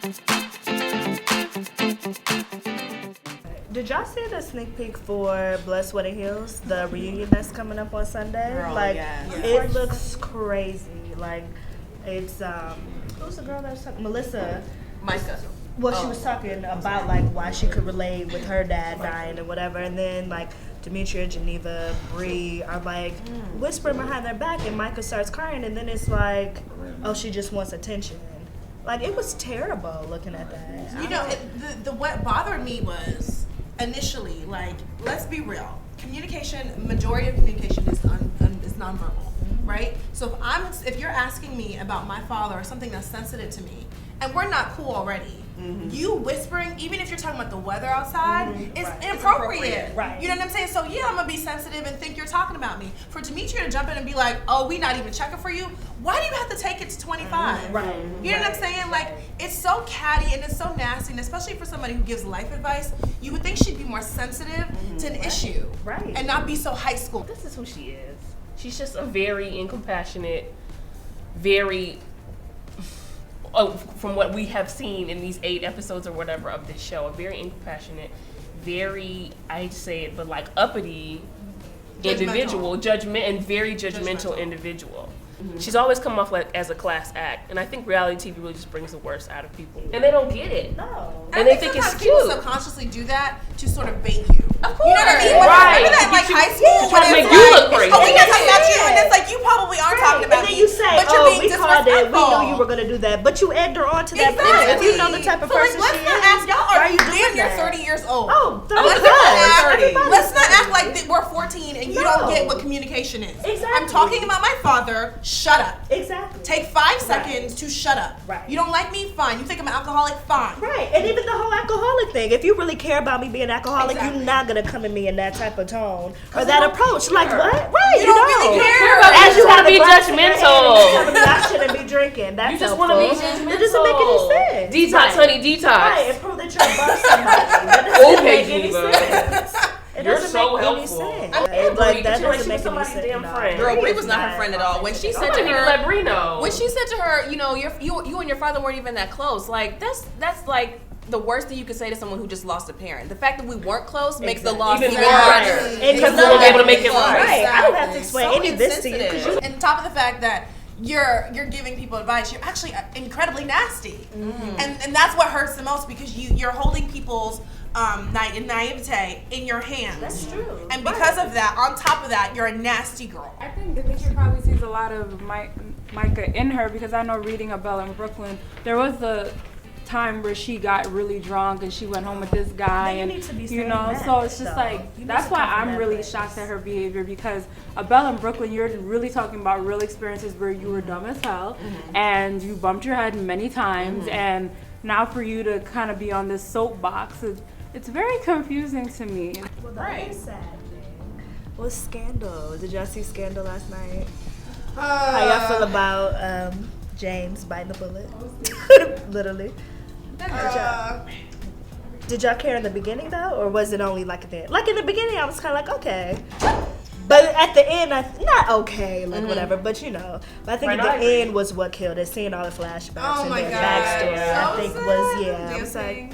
Did y'all see the sneak peek for Blood, Sweat, and Heels, the reunion that's coming up on Sunday? Girl, It looks crazy. Like, it's who's the girl that was talking? Melissa. Mica. Well, she was talking about like why she could relate with her dad dying and whatever, and then like Demetria, Geneva, Bree are like whispering behind their back, and Mica starts crying, and then it's like, oh, she just wants attention. Like, it was terrible looking at that. You know, what bothered me was initially, like, let's be real. Communication, majority of communication is nonverbal, right? So if you're asking me about my father or something that's sensitive to me, and we're not cool already, you whispering, even if you're talking about the weather outside, is inappropriate. Right. You know what I'm saying? So yeah, I'm gonna be sensitive and think you're talking about me. For Demetria to jump in and be like, "Oh, we not even checking for you." Why do you have to take it to 25? Right. You know what I'm saying? Like, it's so catty and it's so nasty, and especially for somebody who gives life advice, you would think she'd be more sensitive to an issue, and not be so high school. This is who she is. She's just a very incompassionate, very. From what we have seen in these 8 episodes or whatever of this show, a very incompassionate, very, I hate to say it, but like uppity individual, very judgmental individual. She's always come off like as a class act, and I think reality TV really just brings the worst out of people, and they don't get it. No, and they think it's cute. People subconsciously do that to sort of bait you. Of course, you know what I mean? Right? Remember that, like high school, trying to make you look crazy. Oh, we're not talking about you, and it's like you probably aren't talking about me. And then me. you say, but you're being we called it. We disrespectful. knew you were gonna do that, but you egged her on to that point. If you know the type of person let's she not is, ask y'all. why are you Damn, doing you're that? 30 years old. Oh, 30 Let's not act like we're 14 and you don't get what communication is. Exactly. I'm talking about my father. Shut up. Exactly. Take 5 seconds to shut up. Right. You don't like me? Fine. You think I'm an alcoholic? Fine. Right. And even the whole alcoholic thing. If you really care about me being alcoholic, you're not gonna come at me in that type of tone or that approach. Like what? Right. You don't really care. As you want to be judgmental. I shouldn't be drinking. That's you just want to be judgmental. It doesn't make any sense. Detox, honey, detox. Right. And prove that you're above somebody. That doesn't make any sense. You're so helpful. Like that doesn't make any sense. Damn friend. Girl, Bree was not her friend at all. When she said to her, let Bree know. When she said to her, you know, you and your father weren't even that close. Like that's like the worst thing you could say to someone who just lost a parent. The fact that we weren't close makes the loss even harder. Because we won't be able to make it right. I don't have to explain any of this to you. And top of the fact that you're giving people advice, you're actually incredibly nasty, and that's what hurts the most because you're holding people's naivete in your hands. That's true. And because of that, on top of that, you're a nasty girl. I think Demetria probably sees a lot of Mica in her because I know reading Bella in Brooklyn, there was a time where she got really drunk and she went home with this guy, and you know, so it's just like that's why I'm really shocked at her behavior because Bella in Brooklyn, you're really talking about real experiences where you were dumb as hell and you bumped your head many times, and now for you to kind of be on this soapbox, it's very confusing to me. Well, the other sad thing was Scandal. Did y'all see Scandal last night? How y'all feel about James biting the bullet? Literally. Did y'all care in the beginning though, or was it only like at the end? Like in the beginning, I was kind of like okay, but at the end, not okay, like whatever. But you know, I think at the end was what killed it. Seeing all the flashbacks and their backstory, I think was I was like.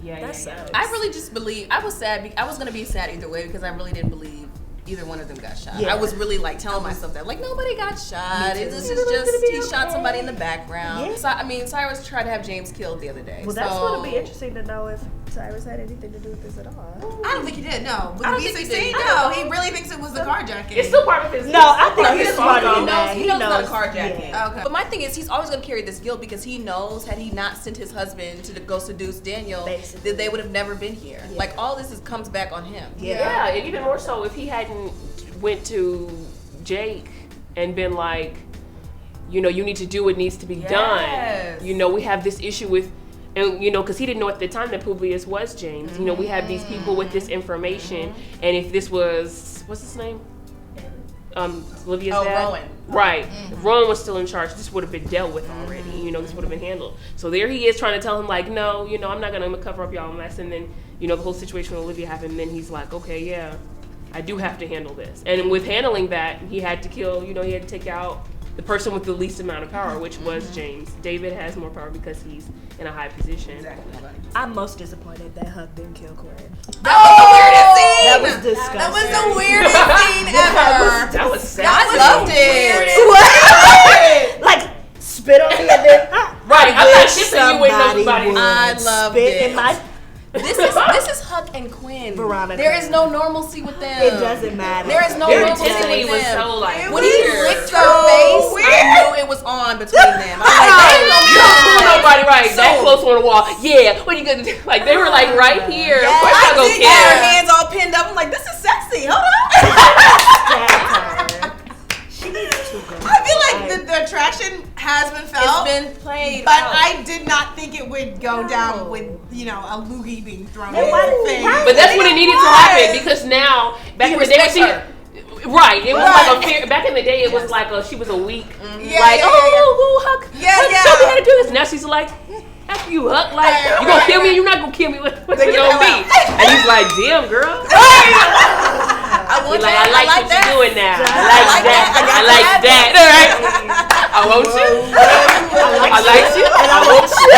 Yeah, that sucks. I really just believe I was sad. I was gonna be sad either way because I really didn't believe either one of them got shot. Yeah. I was really like telling myself that like nobody got shot. This is just he shot somebody in the background. Yeah. So I mean, Cyrus tried to have James killed the other day. Well, that's gonna be interesting to know if Cyrus had anything to do with this at all. I don't think he did. No, with the B16, no, he really thinks it was the carjacking. It's still part of his. No, I think he's smarter than that. He knows not a carjacking. Yeah. Okay. But my thing is, he's always going to carry this guilt because he knows had he not sent his husband to go seduce Daniel, that they would have never been here. Yeah. Like all this comes back on him. Yeah, and even more so if he hadn't went to Jake and been like, you know, you need to do what needs to be done. You know, we have this issue with, and you know, because he didn't know at the time that Publius was James. You know, we have these people with this information, and if this was, what's his name? Olivia's dad? Rowan. Right. If Rowan was still in charge, this would have been dealt with already. You know, this would have been handled. So there he is trying to tell him like, no, you know, I'm not going to cover up y'all mess. And then, you know, the whole situation with Olivia happened. And then he's like, okay, yeah, I do have to handle this. And with handling that, he had to kill, you know, he had to take out the person with the least amount of power, which was James. David has more power because he's in a high position. Exactly. I'm most disappointed that Huck didn't kill Quinn. That was the weirdest scene. That was disgusting. That was the weirdest scene ever. That was sad. I loved it. What? Like spit on me and then Right, I'm not wish kissing you with somebody nobody. would I loved spit it. in my. This is Huck and Quinn. Veronica. There is no normalcy with them. It doesn't matter. There is no Their normalcy intensity with was them. so like It When was he weird. licked her face, I knew it was on between them. I was like, they ain't You don't pull gonna nobody right that So- close on the wall. Yeah, what are you gonna do? Like they were like right here. Of course I I go did get her care. hands all pinned up. I'm like, this is sexy. Hold on. She needs to go. I feel like the attraction has been felt. It's been played But out. I did not think it would go down with, a loogie being thrown Then in why the did face. he hide But that's what it needed to happen because now back in the day, respects she, her. right? It was Right. like a fear. Back in the day, it was like she was a weak, Yeah, like yeah, oh Huck, Yeah, Huck, yeah. show me how to do this. Now she's like, F you Huck, like Right, you gonna right, kill me? right. You're not gonna kill me. What's Then it get gonna the be? hell out. And he's like, damn girl. I want He's like, that. I like what that. you're doing now. I I like like that. that. I like that. All right. I want you. I like you. And I want you.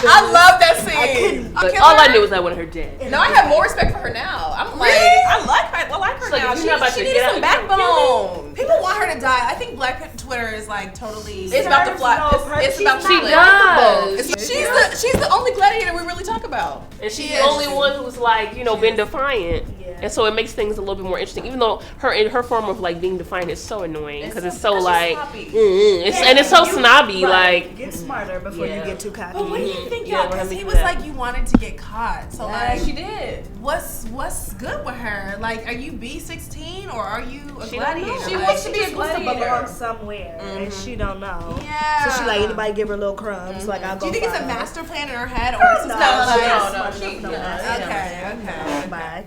I love that scene. But all I knew was I wanted her dead. No, I have more respect for her now. I'm like, Really? I like her. I like her She's like, now. if you're not about She to needed get some out, you gonna backbone. People want her to die. I think Black Twitter is like totally. It's about to fly. No, It's about to She fly. does. She's the only gladiator we really talk about. And she's She the is. only one who's like, been defiant. Yeah. And so it makes things a little bit more interesting, even though her form of like being defiant is so annoying because it's so that's like, just sloppy. and it's so snobby. Right. like, Get smarter before you Yeah. get too cocky. But what do you think, Yeah, y'all? we're Because gonna he do was that. like, you wanted to get caught. So like, she did. what's good with her? Like, are you B16 or are you a She don't gladiator? know. She Like, wants to be a supposed to gladiator. belong somewhere, and she don't know. Yeah. So she like anybody give her little crumbs. Like I'll go. Do you think it's a follow. master plan in her head, or is this No, kind of like? no. She- She- no, yeah. Okay. Bye.